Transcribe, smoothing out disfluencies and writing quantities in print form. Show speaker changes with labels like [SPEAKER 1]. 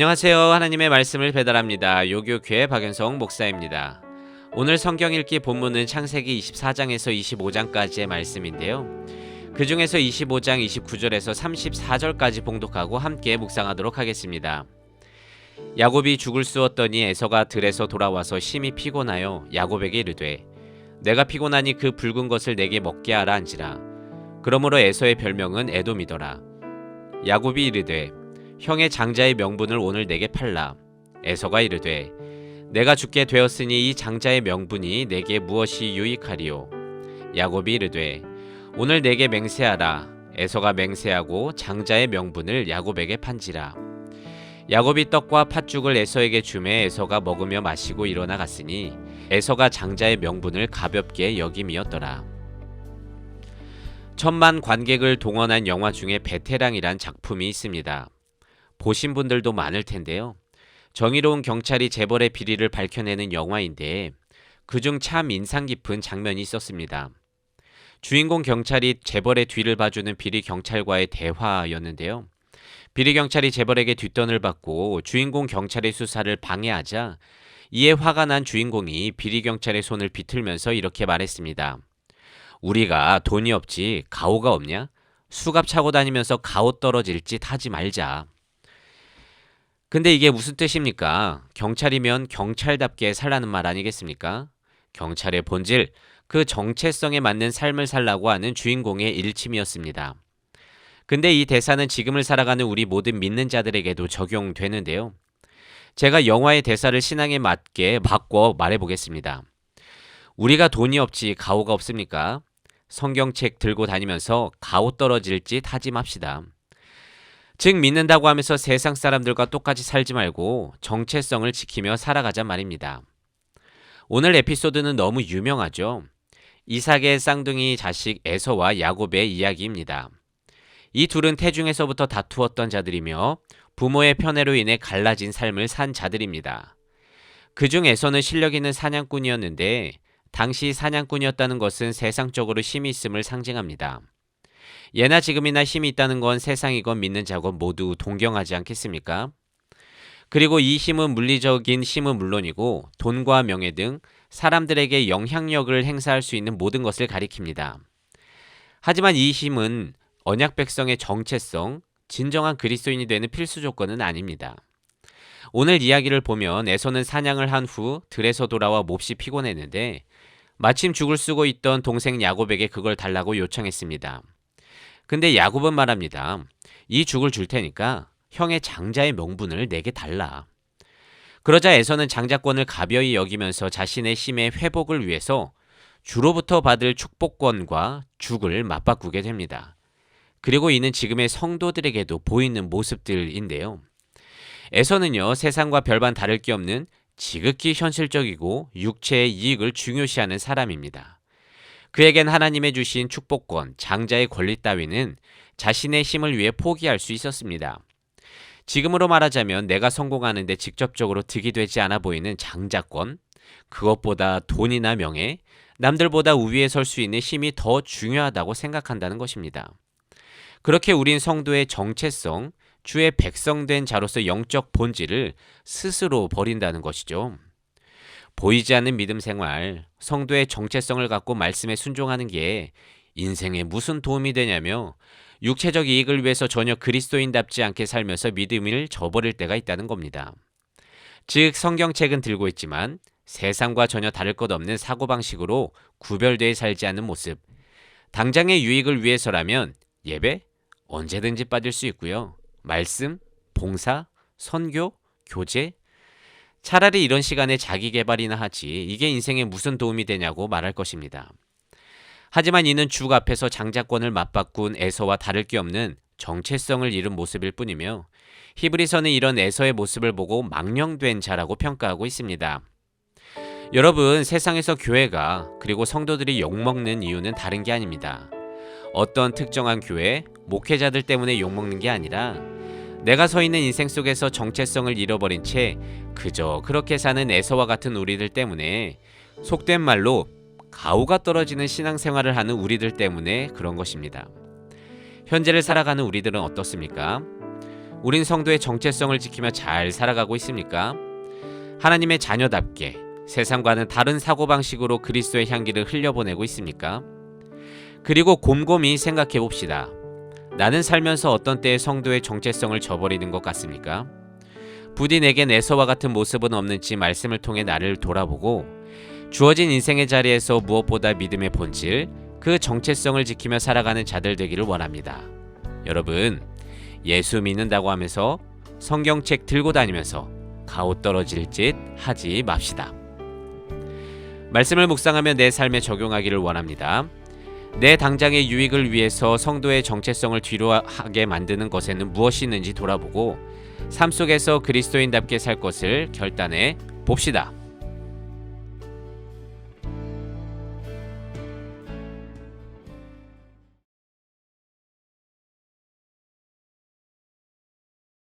[SPEAKER 1] 안녕하세요. 하나님의 말씀을 배달합니다. 요교회 박연성 목사입니다. 오늘 성경 읽기 본문은 창세기 24장에서 25장까지의 말씀인데요. 그 중에서 25장 29절에서 34절까지 봉독하고 함께 묵상하도록 하겠습니다. 야곱이 죽을 쑤었더니 에서가 들에서 돌아와서 심히 피곤하여 야곱에게 이르되 내가 피곤하니 그 붉은 것을 내게 먹게 하라 한지라. 그러므로 에서의 별명은 에돔이더라. 야곱이 이르되 형의 장자의 명분을 오늘 내게 팔라. 에서가 이르되 내가 죽게 되었으니 이 장자의 명분이 내게 무엇이 유익하리요. 야곱이 이르되 오늘 내게 맹세하라. 에서가 맹세하고 장자의 명분을 야곱에게 판지라. 야곱이 떡과 팥죽을 에서에게 주매 에서가 먹으며 마시고 일어나 갔으니 에서가 장자의 명분을 가볍게 여김이었더라. 천만 관객을 동원한 영화 중에 베테랑이란 작품이 있습니다. 보신 분들도 많을 텐데요. 정의로운 경찰이 재벌의 비리를 밝혀내는 영화인데 그중 참 인상 깊은 장면이 있었습니다. 주인공 경찰이 재벌의 뒤를 봐주는 비리 경찰과의 대화였는데요. 비리 경찰이 재벌에게 뒷돈을 받고 주인공 경찰의 수사를 방해하자 이에 화가 난 주인공이 비리 경찰의 손을 비틀면서 이렇게 말했습니다. 우리가 돈이 없지 가오가 없냐? 수갑 차고 다니면서 가오 떨어질 짓 하지 말자. 근데 이게 무슨 뜻입니까? 경찰이면 경찰답게 살라는 말 아니겠습니까? 경찰의 본질, 그 정체성에 맞는 삶을 살라고 하는 주인공의 일침이었습니다. 근데 이 대사는 지금을 살아가는 우리 모든 믿는 자들에게도 적용되는데요. 제가 영화의 대사를 신앙에 맞게 바꿔 말해보겠습니다. 우리가 돈이 없지 가오가 없습니까? 성경책 들고 다니면서 가오 떨어질 짓 하지 맙시다. 즉 믿는다고 하면서 세상 사람들과 똑같이 살지 말고 정체성을 지키며 살아가자 말입니다. 오늘 에피소드는 너무 유명하죠. 이삭의 쌍둥이 자식 에서와 야곱의 이야기입니다. 이 둘은 태중에서부터 다투었던 자들이며 부모의 편애로 인해 갈라진 삶을 산 자들입니다. 그중 에서는 실력 있는 사냥꾼이었는데 당시 사냥꾼이었다는 것은 세상적으로 힘이 있음을 상징합니다. 예나 지금이나 힘이 있다는 건 세상이건 믿는 자건 모두 동경하지 않겠습니까? 그리고 이 힘은 물리적인 힘은 물론이고 돈과 명예 등 사람들에게 영향력을 행사할 수 있는 모든 것을 가리킵니다. 하지만 이 힘은 언약 백성의 정체성, 진정한 그리스도인이 되는 필수 조건은 아닙니다. 오늘 이야기를 보면 에서는 사냥을 한 후 들에서 돌아와 몹시 피곤했는데 마침 죽을 쓰고 있던 동생 야곱에게 그걸 달라고 요청했습니다. 근데 야곱은 말합니다. 이 죽을 줄 테니까 형의 장자의 명분을 내게 달라. 그러자 에서는 장자권을 가벼이 여기면서 자신의 힘의 회복을 위해서 주로부터 받을 축복권과 죽을 맞바꾸게 됩니다. 그리고 이는 지금의 성도들에게도 보이는 모습들인데요. 에서는요, 세상과 별반 다를 게 없는 지극히 현실적이고 육체의 이익을 중요시하는 사람입니다. 그에겐 하나님의 주신 축복권, 장자의 권리 따위는 자신의 힘을 위해 포기할 수 있었습니다. 지금으로 말하자면 내가 성공하는데 직접적으로 득이 되지 않아 보이는 장자권, 그것보다 돈이나 명예, 남들보다 우위에 설 수 있는 힘이 더 중요하다고 생각한다는 것입니다. 그렇게 우린 성도의 정체성, 주의 백성된 자로서 영적 본질을 스스로 버린다는 것이죠. 보이지 않는 믿음 생활, 성도의 정체성을 갖고 말씀에 순종하는 게 인생에 무슨 도움이 되냐며 육체적 이익을 위해서 전혀 그리스도인답지 않게 살면서 믿음을 저버릴 때가 있다는 겁니다. 즉 성경책은 들고 있지만 세상과 전혀 다를 것 없는 사고방식으로 구별되어 살지 않는 모습, 당장의 유익을 위해서라면 예배 언제든지 빠질 수 있고요. 말씀, 봉사, 선교, 교제, 차라리 이런 시간에 자기 개발이나 하지 이게 인생에 무슨 도움이 되냐고 말할 것입니다. 하지만 이는 죽 앞에서 장자권을 맞바꾼 에서와 다를 게 없는 정체성을 잃은 모습일 뿐이며 히브리서는 이런 에서의 모습을 보고 망령된 자라고 평가하고 있습니다. 여러분, 세상에서 교회가 그리고 성도들이 욕먹는 이유는 다른 게 아닙니다. 어떤 특정한 교회, 목회자들 때문에 욕먹는 게 아니라 내가 서 있는 인생 속에서 정체성을 잃어버린 채 그저 그렇게 사는 에서와 같은 우리들 때문에, 속된 말로 가오가 떨어지는 신앙생활을 하는 우리들 때문에 그런 것입니다. 현재를 살아가는 우리들은 어떻습니까? 우린 성도의 정체성을 지키며 잘 살아가고 있습니까? 하나님의 자녀답게 세상과는 다른 사고방식으로 그리스도의 향기를 흘려보내고 있습니까? 그리고 곰곰이 생각해 봅시다. 나는 살면서 어떤 때에 성도의 정체성을 저버리는 것 같습니까? 부디 내겐 에서와 같은 모습은 없는지 말씀을 통해 나를 돌아보고 주어진 인생의 자리에서 무엇보다 믿음의 본질, 그 정체성을 지키며 살아가는 자들 되기를 원합니다. 여러분, 예수 믿는다고 하면서 성경책 들고 다니면서 가오 떨어질 짓 하지 맙시다. 말씀을 묵상하며 내 삶에 적용하기를 원합니다. 내 당장의 유익을 위해서 성도의 정체성을 뒤로하게 만드는 것에는 무엇이 있는지 돌아보고 삶 속에서 그리스도인답게 살 것을 결단해 봅시다.